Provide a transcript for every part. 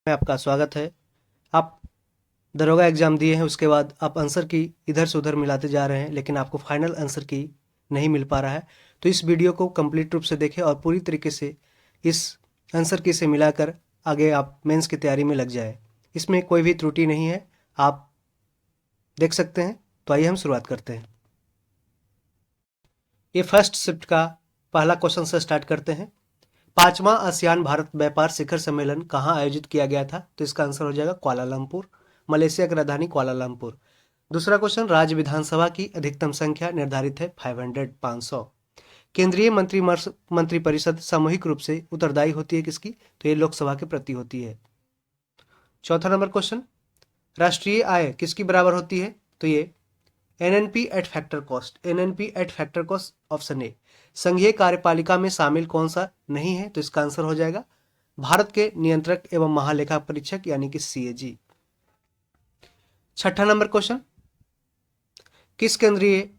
में आपका स्वागत है। आप दरोगा एग्ज़ाम दिए हैं, उसके बाद आप आंसर की इधर से उधर मिलाते जा रहे हैं, लेकिन आपको फाइनल आंसर की नहीं मिल पा रहा है। तो इस वीडियो को कंप्लीट रूप से देखें और पूरी तरीके से इस आंसर की से मिलाकर आगे आप मेंस की तैयारी में लग जाए। इसमें कोई भी त्रुटि नहीं है, आप देख सकते हैं। तो आइए हम शुरुआत करते हैं। ये फर्स्ट शिफ्ट का पहला क्वेश्चन से स्टार्ट करते हैं। पांचवां आसियान भारत व्यापार शिखर सम्मेलन कहाँ आयोजित किया गया था? तो इसका आंसर हो जाएगा कुआलालंपुर, मलेशिया की राजधानी कुआलालंपुर। दूसरा क्वेश्चन, राज्य विधानसभा की अधिकतम संख्या निर्धारित है 500। केंद्रीय मंत्रिपरिषद सामूहिक रूप से उत्तरदायी होती है किसकी? तो ये लोकसभा के प्रति होती है। चौथा नंबर क्वेश्चन, राष्ट्रीय आय किसकी बराबर होती है? तो ये NNP eight factor cost. NNP eight factor cost option A. संघीय कार्यपालिका में शामिल कौन सा नहीं है? तो इसका आंसर हो जाएगा भारत के नियंत्रक एवं महालेखा परीक्षक यानी कि सीएजी। छठा नंबर क्वेश्चन, किस केंद्रीय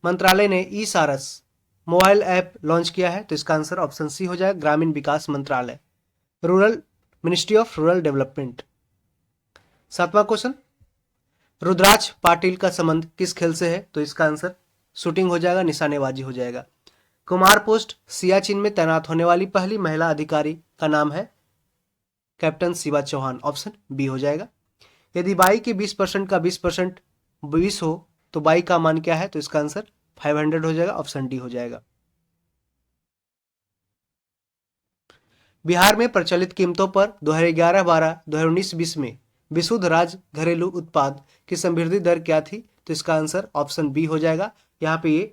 मंत्रालय ने ई सारस मोबाइल ऐप लॉन्च किया है? तो इसका आंसर ऑप्शन सी हो जाएगा ग्रामीण विकास मंत्रालय, rural ministry of rural development. सातवां क्वेश्चन, रुद्राक्ष पाटिल का संबंध किस खेल से है? तो इसका आंसर शूटिंग हो जाएगा, निशानेबाजी हो जाएगा। कुमार पोस्ट सियाचिन में तैनात होने वाली पहली महिला अधिकारी का नाम है captain Shiva Chauhan. Option B हो जाएगा। यदि बाई के 20% का 20% 20 हो तो बाई का मान क्या है? तो इसका आंसर 500 हो जाएगा। ऑप्शन डी हो जाएगा। बिहार में प्रचलित कीमतों पर 2011-12 2019-20 में विशुद्ध राज घरेलू उत्पाद की समृद्धि दर क्या थी? तो इसका आंसर ऑप्शन बी हो जाएगा। यहाँ पे ये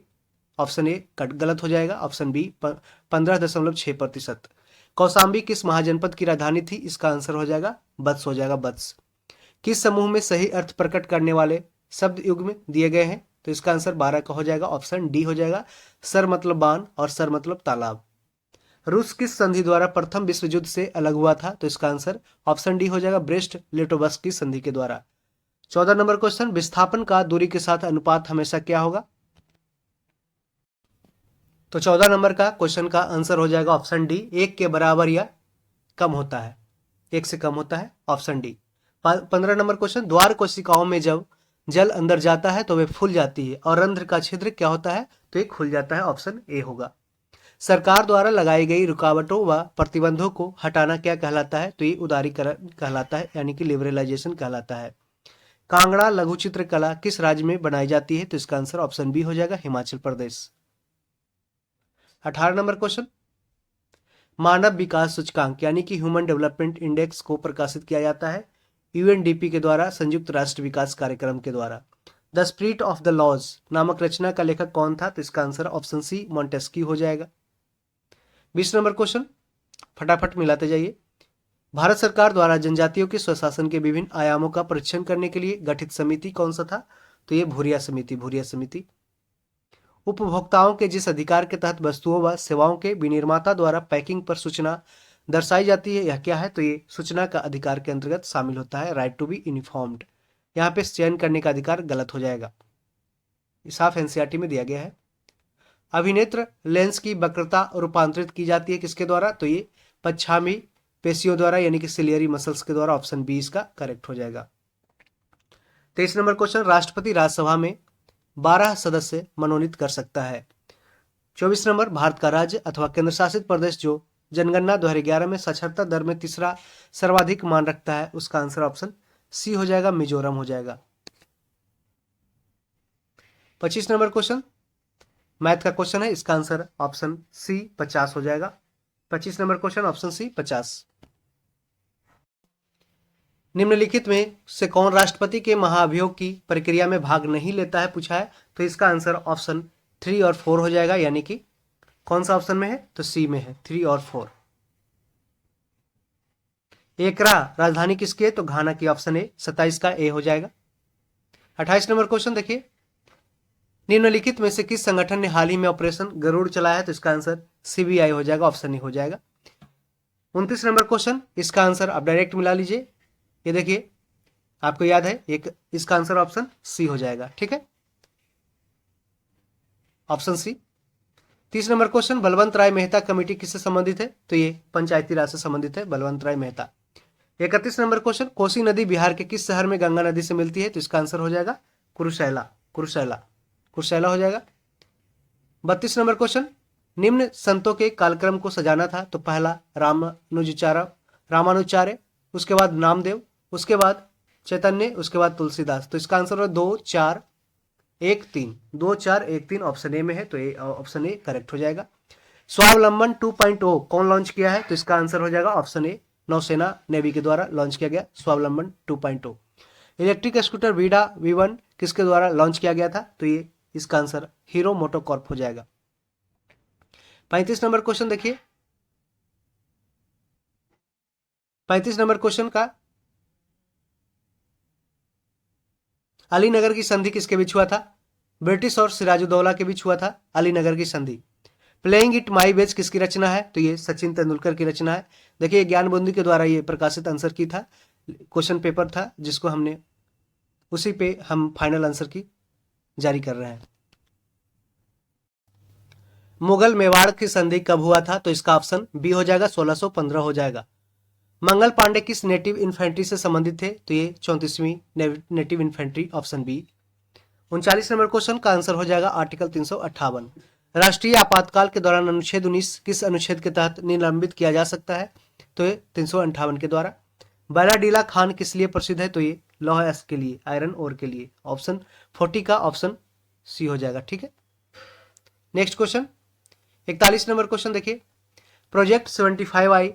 ऑप्शन ए गलत हो जाएगा। Option B 15.6%। कौशाम्बी किस महाजनपद की राजधानी थी? इसका आंसर हो जाएगा बत्स हो जाएगा, बत्स। किस समूह में सही अर्थ प्रकट करने वाले शब्द युग्म दिए गए हैं? तो इसका आंसर 12 का हो जाएगा। ऑप्शन डी हो जाएगा। सर मतलब बाण और सर मतलब तालाब। रूस किस संधि द्वारा प्रथम विश्व युद्ध से अलग हुआ था? तो इसका आंसर ऑप्शन डी हो जाएगा ब्रेस्ट लिटोवस्की की संधि के द्वारा। 14 नंबर क्वेश्चन, विस्थापन का दूरी के साथ अनुपात हमेशा क्या होगा? तो 14 नंबर का क्वेश्चन का आंसर हो जाएगा ऑप्शन डी, 1 के बराबर या कम होता है, 1 से कम होता है। Option D. 15 नंबर क्वेश्चन, द्वार कोशिकाओं में जब जल अंदर जाता है तो वे फूल जाती है और रंध्र का छिद्र क्या होता है? तो ये खुल जाता है। ऑप्शन ए होगा। सरकार द्वारा लगाई गई रुकावटों व प्रतिबंधों को हटाना क्या कहलाता है? तो ये उदारीकरण कहलाता है, यानी कि लिबरलाइजेशन कहलाता है। कांगड़ा लघु चित्रकला किस राज्य में बनाई जाती है? तो इसका आंसर ऑप्शन बी हो जाएगा हिमाचल प्रदेश। 18 नंबर क्वेश्चन, मानव विकास सूचकांक यानी कि ह्यूमन डेवलपमेंट इंडेक्स को प्रकाशित किया जाता है यूएनडीपी के द्वारा, संयुक्त राष्ट्र विकास कार्यक्रम के द्वारा। The spirit of the laws नामक रचना का लेखक कौन था? तो इसका आंसर ऑप्शन सी मॉन्टेस्क्यू हो जाएगा। 20 नंबर क्वेश्चन, फटाफट मिलाते जाइए। भारत सरकार द्वारा जनजातियों के स्वशासन के विभिन्न आयामों का परीक्षण करने के लिए गठित समिति कौन सा था? तो ये भूरिया समिति, भूरिया समिति। उपभोक्ताओं के जिस अधिकार के तहत वस्तुओं व सेवाओं के विनिर्माता द्वारा पैकिंग पर सूचना दर्शाई जाती है, यह क्या है? तो ये सूचना का अधिकार के अंतर्गत शामिल होता है राइट टू बी इन्फॉर्म्ड। यहाँ पे चयन करने का अधिकार गलत हो जाएगा, साफ एनसीईआरटी में दिया गया है। अभिनेत्र लेंस की वक्रता रूपांतरित की जाती है किसके द्वारा? तो ये पच्छामी पेशियों द्वारा, यानी कि सिलियरी मसल्स के द्वारा। ऑप्शन बी इसका करेक्ट हो जाएगा। 23 नंबर क्वेश्चन, राष्ट्रपति राज्यसभा में 12 सदस्य मनोनीत कर सकता है। 24 नंबर, भारत का राज्य अथवा केंद्र शासित प्रदेश जो जनगणना 2011 में साक्षरता दर में तीसरा सर्वाधिक मान रखता है, उसका आंसर ऑप्शन सी हो जाएगा, मिजोरम हो जाएगा। 25 नंबर क्वेश्चन मैथ का क्वेश्चन है, इसका आंसर ऑप्शन सी 50 हो जाएगा। 25 नंबर क्वेश्चन ऑप्शन सी 50। निम्नलिखित में से कौन राष्ट्रपति के महाभियोग की प्रक्रिया में भाग नहीं लेता है, पूछा है। तो इसका आंसर ऑप्शन 3 और 4 हो जाएगा, यानी कि कौन सा ऑप्शन में है? तो सी में है, 3 और 4। एकरा राजधानी किसकी है? तो घाना की। ऑप्शन ए 27 का ए हो जाएगा। 28 नंबर क्वेश्चन देखिए, निम्नलिखित में से किस संगठन ने हाल ही में ऑपरेशन गरुड़ चलाया है? तो इसका आंसर सीबीआई हो जाएगा, ऑप्शन ए हो जाएगा। 29 नंबर क्वेश्चन, इसका आंसर आप डायरेक्ट मिला लीजिए। ये देखिए, आपको याद है, एक इसका आंसर ऑप्शन सी हो जाएगा, ठीक है, ऑप्शन सी। 30 नंबर क्वेश्चन, बलवंत राय मेहता कमेटी किससे संबंधित है? तो ये पंचायती राज से संबंधित है, बलवंत राय मेहता। 31 नंबर क्वेश्चन, कोसी नदी बिहार के किस शहर में गंगा नदी से मिलती है? तो इसका आंसर हो जाएगा कुरुशैला, कुरुशैला, कुरुशैला हो जाएगा। 32 नंबर क्वेश्चन, निम्न संतों के कालक्रम को सजाना था तो पहला रामानुचार्य, उसके बाद नामदेव, उसके बाद चैतन्य, उसके बाद तुलसीदास। तो इसका आंसर हो 2 4 1 3, 2 4 1 3 ऑप्शन ए में है, तो ए ऑप्शन ए करेक्ट हो जाएगा। स्वावलंबन 2.0 कौन लॉन्च किया है? तो इसका आंसर हो जाएगा ऑप्शन ए, नौसेना नेवी के द्वारा लॉन्च किया गया स्वावलंबन 2.0। इलेक्ट्रिक स्कूटर वीडा V1 किसके द्वारा लॉन्च किया गया था? तो ये इसका आंसर हीरो मोटोकॉर्प हो जाएगा। 35 नंबर क्वेश्चन देखिए, 35 नंबर क्वेश्चन का, अलीनगर की संधि किसके बीच हुआ था? ब्रिटिश और सिराजुद्दौला के बीच हुआ था अलीनगर की संधि। प्लेइंग इट माई बेच किसकी रचना है? तो ये सचिन तेंदुलकर की रचना है। देखिए ज्ञानबंधु के द्वारा ये प्रकाशित आंसर की था, क्वेश्चन पेपर था जिसको हमने उसी पे हम फाइनल आंसर की जारी कर रहे हैं। मुगल मेवाड़ की संधि कब हुआ था? तो इसका ऑप्शन बी हो जाएगा 1615 हो जाएगा। मंगल पांडे किस नेटिव इन्फेंट्री से संबंधित थे? तो ये 34वीं नेटिव इन्फेंट्री, ऑप्शन बी। 39 नंबर क्वेश्चन का आंसर हो जाएगा आर्टिकल 358। राष्ट्रीय आपातकाल के दौरान अनुच्छेद 19 किस अनुच्छेद के तहत निलंबित किया जा सकता है? तो ये 358 के द्वारा। बैलाडीला खान किस लिए प्रसिद्ध है? तो ये लौह अयस्क के लिए, आयरन ओर के लिए। ऑप्शन 40 का ऑप्शन सी हो जाएगा। ठीक है, नेक्स्ट क्वेश्चन 41 नंबर क्वेश्चन देखिए, प्रोजेक्ट 75I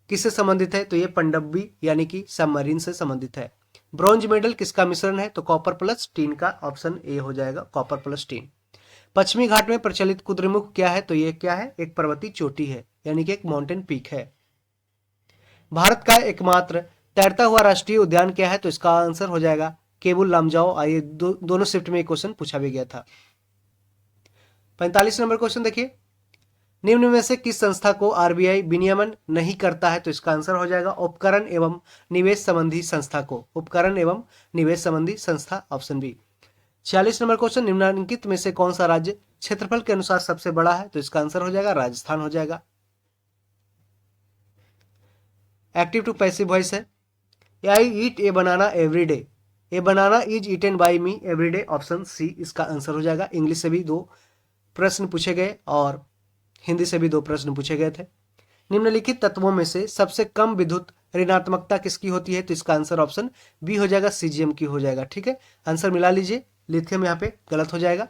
किससे संबंधित है? तो ये पनडब्बी यानी कि सबमरीन से संबंधित है। ब्रॉन्ज मेडल किसका मिश्रण है? तो कॉपर प्लस टीन का, ऑप्शन ए हो जाएगा कॉपर प्लस टीन। पश्चिमी घाट में प्रचलित कुद्रेमुख क्या है? तो ये क्या है? एक पर्वतीय चोटी है, यानी कि एक माउंटेन पीक है। भारत का एकमात्र तैरता हुआ राष्ट्रीय उद्यान क्या है? तो इसका आंसर हो जाएगा केबुल लामजाओ। आइए दोनों शिफ्ट में क्वेश्चन पूछा भी गया था। 45 नंबर क्वेश्चन देखिए, निम्न में से किस संस्था को आरबीआई विनियमन नहीं करता है? तो इसका आंसर हो जाएगा उपकरण एवं निवेश संबंधी संस्था को, उपकरण एवं निवेश संबंधी संस्था, ऑप्शन बी। 46 नंबर क्वेश्चन, निम्नलिखित में से कौन सा राज्य क्षेत्रफल के अनुसार सबसे बड़ा है? तो इसका आंसर हो जाएगा राजस्थान हो जाएगा। एक्टिव टू पैसिव वॉइस है, I eat a banana every day, a banana is eaten by me every day, option C इसका आंसर हो जाएगा। इंग्लिश से भी 2 प्रश्न पूछे गए और हिंदी से भी 2 प्रश्न पूछे गए थे। निम्नलिखित तत्वों में से सबसे कम विद्युत ऋणात्मकता किसकी होती है? तो इसका आंसर ऑप्शन बी हो जाएगा, सीजीएम की हो जाएगा। ठीक है, आंसर मिला लीजिए, लिथियम यहाँ पे गलत हो जाएगा।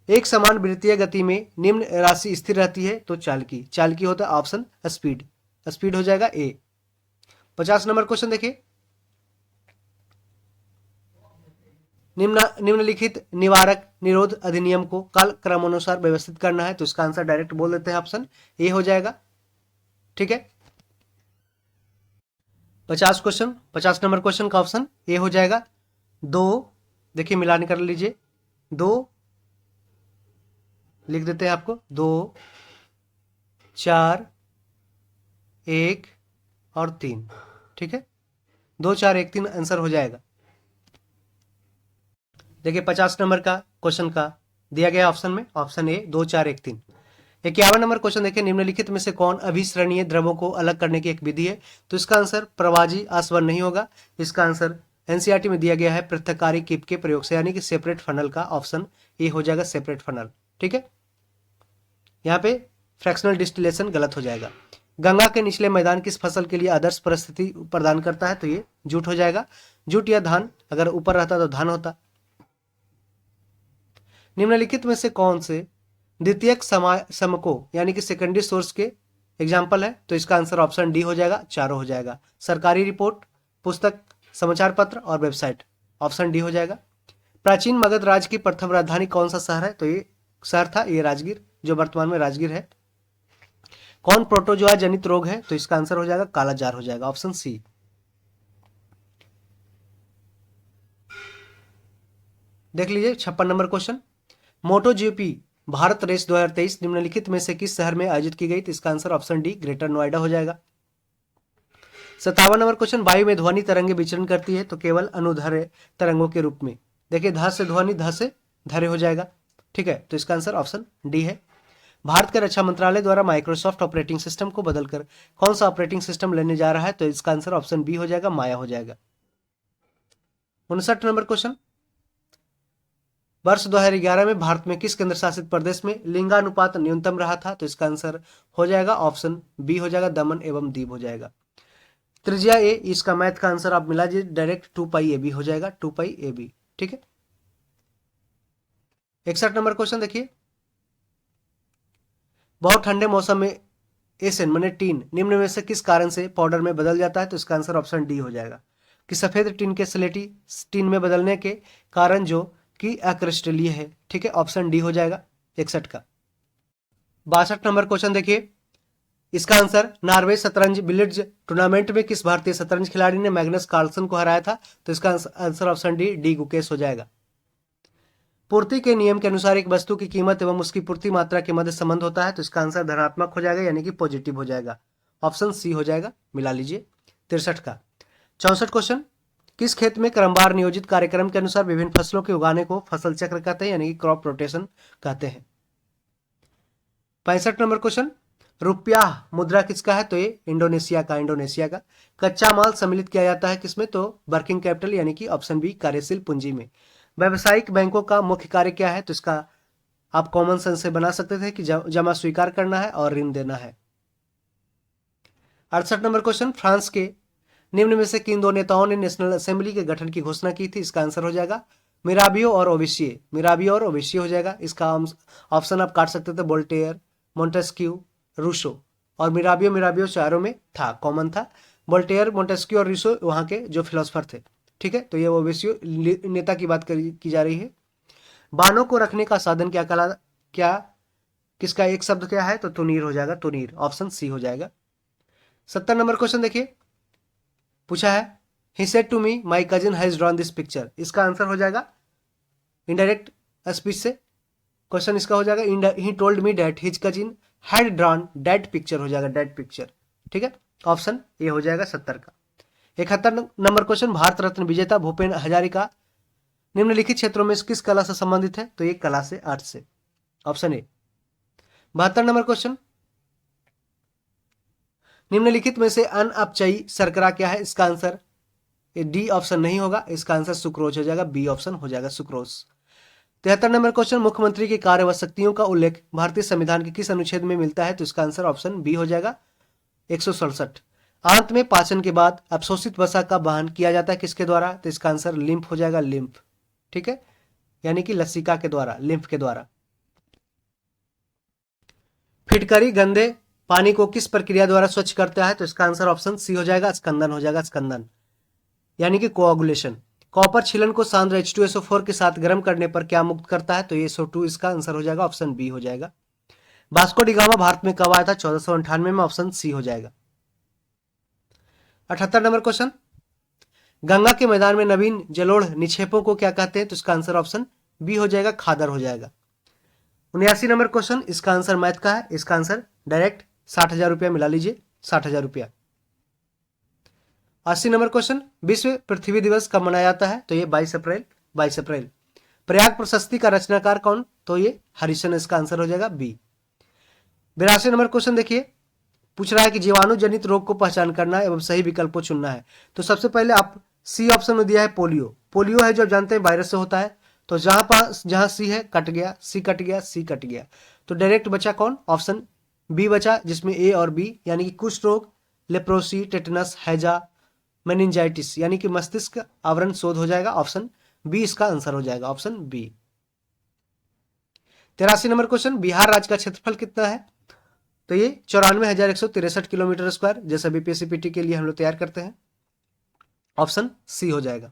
एक समान वृत्तीय गति में निम्न राशि स्थिर रहती है तो चालकी, चालकी होता है ऑप्शन स्पीड, स्पीड हो जाएगा ए। 50 नंबर क्वेश्चन देखिए, निम्नलिखित निवारक निरोध अधिनियम को काल क्रमानुसार व्यवस्थित करना है, तो इसका आंसर डायरेक्ट बोल देते हैं, ऑप्शन ए हो जाएगा। ठीक है, 50 नंबर क्वेश्चन का ऑप्शन ए हो जाएगा। 2 देखिए मिलान कर लीजिए, 2 लिख देते हैं आपको, 2 4 1 और 3। ठीक है, 2 4 1 3 आंसर हो जाएगा। देखिए 50 नंबर का क्वेश्चन का दिया गया ऑप्शन में, ऑप्शन ए 2 4 1 3। 51 नंबर क्वेश्चन देखिए, निम्नलिखित में से कौन अभिसरणीय द्रवों को अलग करने की एक विधि है? तो इसका आंसर प्रवाजी आसवन नहीं होगा, इसका आंसर एनसीईआरटी में दिया गया है पृथककारी कीप के प्रयोग से, यानी कि सेपरेट फनल का, ऑप्शन ए हो जाएगा सेपरेट फनल। ठीक है, यहाँ पे फ्रैक्शनल डिस्टिलेशन गलत हो जाएगा। गंगा के निचले मैदान किस फसल के लिए आदर्श परिस्थिति प्रदान करता है? तो ये जूट हो जाएगा, जूट या धान, अगर ऊपर रहता तो धान होता। निम्नलिखित में से कौन से द्वितीयक समको यानी कि सेकेंडरी सोर्स के एग्जाम्पल है? तो इसका आंसर ऑप्शन डी हो जाएगा, चारों हो जाएगा। सरकारी रिपोर्ट, पुस्तक, समाचार पत्र और वेबसाइट, ऑप्शन डी हो जाएगा। प्राचीन मगध राज्य की प्रथम राजधानी कौन सा शहर है? तो ये शहर था ये राजगीर, जो वर्तमान में राजगीर है। कौन प्रोटोजोआ जनित रोग है? तो इसका आंसर हो जाएगा काला जार हो जाएगा, ऑप्शन सी। देख लीजिए 56 नंबर क्वेश्चन, मोटो जीपी भारत रेस 2023 निम्नलिखित में से किस शहर में आयोजित की गई? तो इसका answer option D greater Noida हो जाएगा। 57 नंबर क्वेश्चन, वायु में ध्वनि तरंगे विचरण करती है तो केवल अनुदैर्घ्य तरंगों के रूप में। देखिए ध से ध्वनि, ध से धैर्य हो जाएगा। ठीक है, तो इसका आंसर ऑप्शन डी है। भारत के रक्षा मंत्रालय द्वारा माइक्रोसॉफ्ट ऑपरेटिंग सिस्टम को बदलकर कौन सा ऑपरेटिंग सिस्टम लेने जा रहा है? तो इसका आंसर ऑप्शन बी हो जाएगा, माया हो जाएगा। 59 नंबर क्वेश्चन, वर्ष 2011 में भारत में किस केंद्र शासित प्रदेश में लिंगानुपात न्यूनतम रहा था? तो इसका आंसर हो जाएगा ऑप्शन बी हो जाएगा, दमन एवं दीव हो जाएगा। त्रिज्या ए, इसका मैथ का आंसर आप मिला दीजिए डायरेक्ट, 2 पाई ए बी हो जाएगा, 2 पाई ए बी। ठीक है। 61 नंबर क्वेश्चन देखिए, बहुत ठंडे मौसम में एसिन माने टीन निम्न में से किस कारण से पाउडर में बदल जाता है? तो इसका आंसर ऑप्शन डी हो जाएगा कि सफेद टीन के स्लेटी टीन में बदलने के कारण जो कि अक्रिस्टलीय है। ठीक है, ऑप्शन डी हो जाएगा 61 का। 62 नंबर क्वेश्चन देखिए, इसका आंसर नॉर्वे शतरंज बिलियर्ड्स टूर्नामेंट में किस भारतीय शतरंज खिलाड़ी ने मैग्नस कार्लसन को हराया था? तो इसका आंसर ऑप्शन डी गुकेश हो जाएगा। पूर्ति के नियम के अनुसार एक वस्तु की कीमत एवं उसकी पूर्ति मात्रा के मध्य संबंध होता है, तो इसका आंसर धनात्मक हो जाएगा यानी कि पॉजिटिव हो जाएगा, ऑप्शन सी हो जाएगा, मिला लीजिए। 63 का। 64 क्वेश्चन, किस खेत में क्रमवार नियोजित कार्यक्रम के अनुसार विभिन्न फसलों के उगाने को फसल चक्र कहते हैं यानी कि क्रॉप रोटेशन कहते हैं। 65 नंबर क्वेश्चन, रुपया मुद्रा किसका है? तो ये इंडोनेशिया का। कच्चा माल सम्मिलित किया जाता है किसमें? तो वर्किंग कैपिटल यानी कि ऑप्शन बी कार्यशील पूंजी में। व्यावसायिक बैंकों का मुख्य कार्य क्या है? तो इसका आप कॉमन सेंस से बना सकते थे कि जमा स्वीकार करना है और ऋण देना है। 68 नंबर क्वेश्चन, फ्रांस के निम्न में से किन दो नेताओं ने नेशनल असेंबली के गठन की घोषणा की थी? इसका आंसर हो जाएगा मिराबियो और ओविसिए हो जाएगा। इसका ऑप्शन आप काट सकते थे, वोल्टेयर, मोंटेस्क्यू, रूसो, और मिराबियो चारों में था, कॉमन था। वोल्टेयर, मोंटेस्क्यू और रूसो वहां के जो फिलोसफर थे। ठीक है, तो ये ओविसियो नेता की बात की जा रही है। बाणों को रखने का साधन क्या किसका एक शब्द क्या है? तो तुनीर हो जाएगा, तुनीर, ऑप्शन सी हो जाएगा। 70 नंबर क्वेश्चन देखिए, पूछा है he said to me my cousin has drawn this picture. इसका आंसर हो जाएगा इनडायरेक्ट स्पीच से क्वेश्चन इसका हो जाएगा he told me that his cousin had drawn that picture हो जाएगा, डेड पिक्चर। ठीक है, ऑप्शन ए हो जाएगा 70 का। 71 नंबर क्वेश्चन, भारत रत्न विजेता भूपेन हजारिका निम्नलिखित क्षेत्रों में किस कला से संबंधित है? तो ये कला से, आर्ट से, ऑप्शन ए। 72 नंबर क्वेश्चन, निम्नलिखित में से अनअपचयी शर्करा क्या है? इसका आंसर डी ऑप्शन नहीं होगा, इसका आंसर सुक्रोज हो जाएगा, बी ऑप्शन हो जाएगा, सुक्रोज। 73 नंबर क्वेश्चन, मुख्यमंत्री की कार्य व शक्तियों का उल्लेख भारतीय संविधान के किस अनुच्छेद में मिलता है? तो इसका आंसर ऑप्शन बी हो जाएगा 167। आंत में पाचन के बाद अवशोषित वसा का वहन किया जाता है किसके द्वारा? तो इसका आंसर लिम्फ हो जाएगा, लिम्फ। ठीक है, यानी कि लसिका के द्वारा, लिम्फ के द्वारा। फिटकरी गंदे पानी को किस प्रक्रिया द्वारा स्वच्छ करता है? तो इसका आंसर ऑप्शन सी हो जाएगा, स्कंदन हो जाएगा, स्कंदन यानी कि कोआगुलेशन। कॉपर छिलन को सांद्र H2SO4 के साथ गर्म करने पर क्या मुक्त करता है? तो ये SO2, इसका आंसर हो जाएगा ऑप्शन बी हो जाएगा। वास्को डी गामा भारत में कब आया था? 1498 में, ऑप्शन सी हो जाएगा। 78 नंबर क्वेश्चन, गंगा के मैदान में नवीन जलोढ़ निक्षेपों को क्या कहते हैं? तो इसका आंसर ऑप्शन बी हो जाएगा, खादर हो जाएगा। 79 नंबर क्वेश्चन, इसका आंसर मैथ का है, इसका आंसर डायरेक्ट 60,000 रुपया मिला लीजिए, 60,000 रुपया। 80 नंबर क्वेश्चन, विश्व पृथ्वी दिवस कब मनाया जाता है? तो ये 22 अप्रैल। प्रयाग प्रशस्ति का रचनाकार कौन? तो ये हरिशन, इसका आंसर हो जाएगा बी। 82 नंबर क्वेश्चन देखिए, पूछ रहा है कि जीवाणु जनित रोग को पहचान करना एवं सही विकल्प को चुनना है। तो सबसे पहले आप सी ऑप्शन में दिया है पोलियो है जो जानते हैं वायरस से होता है, तो जहां सी है कट गया, सी कट गया, तो डायरेक्ट बचा कौन? ऑप्शन बी बचा, जिसमें ए और बी यानी कि कुष्ठ रोग, लेप्रोसी, टेटनस, हैजा, मेनिंजाइटिस यानी कि मस्तिष्क आवरण शोध हो जाएगा, ऑप्शन बी इसका आंसर हो जाएगा, option B. 83 number question, Bihar राज्य का क्षेत्रफल कितना है? तो ये 94,163 किलोमीटर स्क्वायर, जैसा बीपीएससी के लिए हम लोग तैयार करते हैं, ऑप्शन सी हो जाएगा।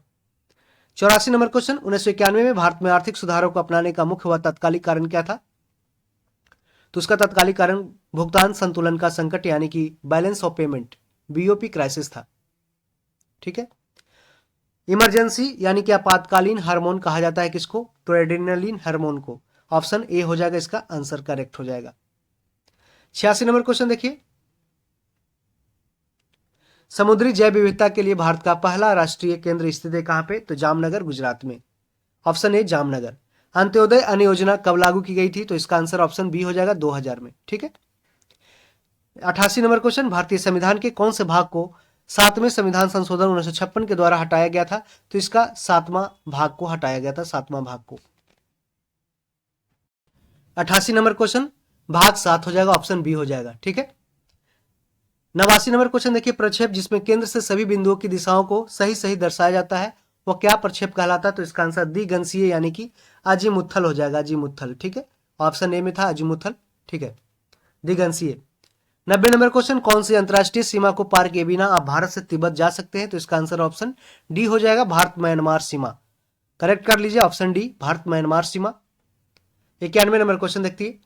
84 नंबर क्वेश्चन, 1991 में भारत में आर्थिक सुधारों को अपनाने का मुख्य व तात्कालिक कारण क्या था? तो उसका तात्कालिक कारण भुगतान संतुलन का संकट यानी कि balance of payment, BOP crisis था। ठीक है, इमरजेंसी यानी कि आपातकालीन हार्मोन कहा जाता है किसको? तो एड्रेनालिन हार्मोन को, ऑप्शन ए हो जाएगा, इसका आंसर करेक्ट हो जाएगा। 86 नंबर क्वेश्चन देखिए, समुद्री जैव विविधता के लिए भारत का पहला राष्ट्रीय केंद्र स्थित है कहां पे? तो जामनगर, गुजरात में, ऑप्शन ए जामनगर। अंत्योदय अन्न योजना कब लागू की गई थी? तो इसका आंसर ऑप्शन बी हो जाएगा 2000 में। ठीक है। 88 नंबर क्वेश्चन, भारतीय संविधान के कौन से भाग को 7वें संविधान संशोधन 1956 के द्वारा हटाया गया था? तो इसका 7वां भाग को हटाया गया था, 7वां भाग को। 88 नंबर क्वेश्चन भाग 7 हो जाएगा, ऑप्शन बी हो जाएगा। ठीक है। 89 नंबर क्वेश्चन देखिए, प्रक्षेप जिसमें केंद्र से सभी बिंदुओं की दिशाओं को सही सही दर्शाया जाता है वो क्या प्रक्षेप कहलाता है? तो इसका आंसर द्विगंशीय यानी कि अजीमुथल हो जाएगा, अजीमुथल। ठीक है, ऑप्शन ए में था अजीमुथल। ठीक है, द्विगंशीय। 90 नंबर क्वेश्चन, कौन सी अंतरराष्ट्रीय सीमा को पार किए बिना आप भारत से तिब्बत जा सकते हैं? तो इसका आंसर ऑप्शन डी हो जाएगा, भारत म्यांमार सीमा। करेक्ट कर लीजिए, ऑप्शन डी, भारत म्यांमार सीमा। 91 नंबर क्वेश्चन देखिए,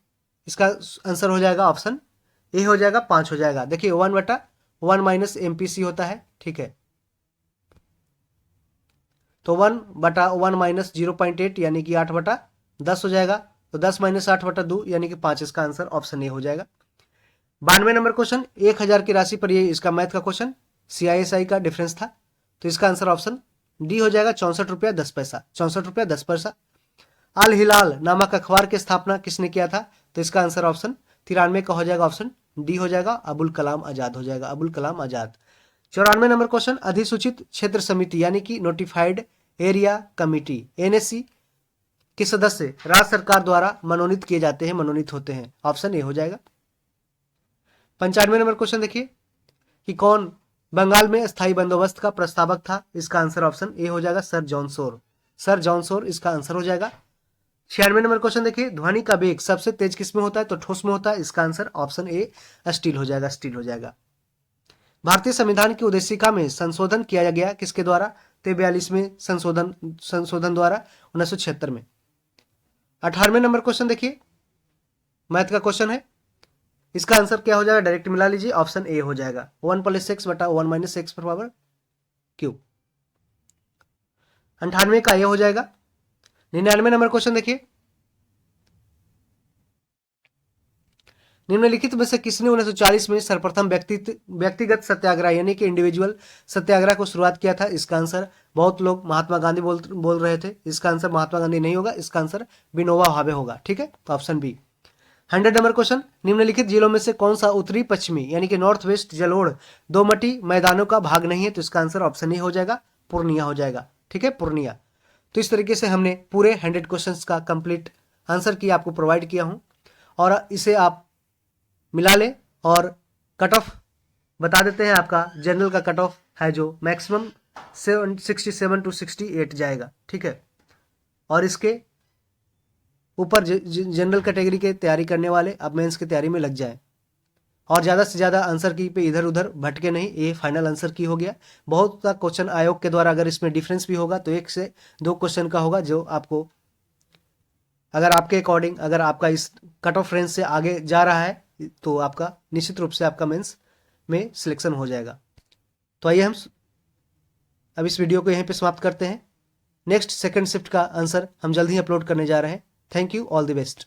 इसका आंसर हो जाएगा ऑप्शन ए हो जाएगा, 5 हो जाएगा। देखिए 1/1 माइनस एमपीसी होता है। ठीक है, तो 1/1 माइनस 0.8 यानी कि 8/10 हो जाएगा। तो 10 माइनस 8/2 यानी कि 5, इसका आंसर ऑप्शन ए हो जाएगा। 92 नंबर क्वेश्चन, 1000 की राशि पर ये इसका मैथ का क्वेश्चन CISI का डिफरेंस था। तो इसका आंसर ऑप्शन डी हो जाएगा, 64 रुपया 10 पैसा। 64 रुपया 10 पैसा। अल हिलाल नामक अखबार की स्थापना किसने किया था? तो इसका आंसर ऑप्शन 93 का हो जाएगा, ऑप्शन डी हो जाएगा, अबुल कलाम आजाद हो जाएगा, अबुल कलाम आजाद। 94 नंबर क्वेश्चन, अधिसूचित क्षेत्र समिति यानी कि नोटिफाइड एरिया कमिटी NSC के सदस्य राज्य सरकार द्वारा मनोनीत किए जाते हैं, मनोनीत होते हैं, ऑप्शन ए हो जाएगा। 95 नंबर क्वेश्चन देखिए कि कौन बंगाल में स्थायी बंदोबस्त का प्रस्तावक था? इसका आंसर ऑप्शन ए हो जाएगा, sir John Shore. Sir John Shore इसका आंसर हो जाएगा। 96 नंबर क्वेश्चन देखिए, ध्वनि का वेग सबसे तेज किस में होता है? तो ठोस में होता है। इसका आंसर ऑप्शन ए स्टील हो जाएगा, स्टील हो जाएगा। भारतीय संविधान की उद्देशिका में संशोधन किया गया किसके द्वारा? 43वें संशोधन द्वारा 1976 में। 18वें नंबर क्वेश्चन देखिए, मैथ का क्वेश्चन है, इसका आंसर क्या हो जाएगा? डायरेक्ट मिला लीजिए, ऑप्शन ए हो जाएगा, 1 + x/1 - x पर पावर क्यू। 98 का ये हो जाएगा। 99 नंबर क्वेश्चन देखिए, निम्नलिखित में से किसने 1940 में सर्वप्रथम व्यक्तिगत सत्याग्रह यानी कि इंडिविजुअल सत्याग्रह को शुरुआत किया था? इसका आंसर बहुत लोग महात्मा गांधी बोल रहे थे, इसका आंसर महात्मा गांधी नहीं होगा, इसका आंसर विनोबा भावे होगा। ठीक है, तो ऑप्शन बी। 100 नंबर क्वेश्चन, निम्नलिखित जिलों में से कौन सा उत्तरी पश्चिमी यानी कि नॉर्थ वेस्ट जलोढ़ दोमटी मैदानों का भाग नहीं है? तो इसका आंसर ऑप्शन ए हो जाएगा, पूर्णिया हो जाएगा। ठीक है, पूर्णिया। तो इस तरीके से हमने पूरे 100 क्वेश्चंस का कंप्लीट आंसर की आपको प्रोवाइड किया हूं, और इसे आप मिला लें और कट ऑफ बता देते हैं। आपका जनरल का कट ऑफ है जो मैक्सिमम 67 to 68 जाएगा। ठीक है, और इसके ऊपर जनरल कैटेगरी के तैयारी करने वाले अब मेंस की तैयारी में लग जाए, और ज़्यादा से ज़्यादा आंसर की पे इधर उधर भटके नहीं। ये फाइनल आंसर की हो गया। बहुत सा क्वेश्चन आयोग के द्वारा अगर इसमें डिफरेंस भी होगा तो 1 से 2 क्वेश्चन का होगा, जो आपको अगर आपके अकॉर्डिंग अगर आपका इस कट ऑफ रेंज से आगे जा रहा है तो आपका निश्चित रूप से आपका मेंस में सिलेक्शन हो जाएगा। तो आइए हम अब इस वीडियो को यहीं पे समाप्त करते हैं। नेक्स्ट सेकंड शिफ्ट का आंसर हम जल्द ही अपलोड करने जा रहे हैं। Thank you, all the best.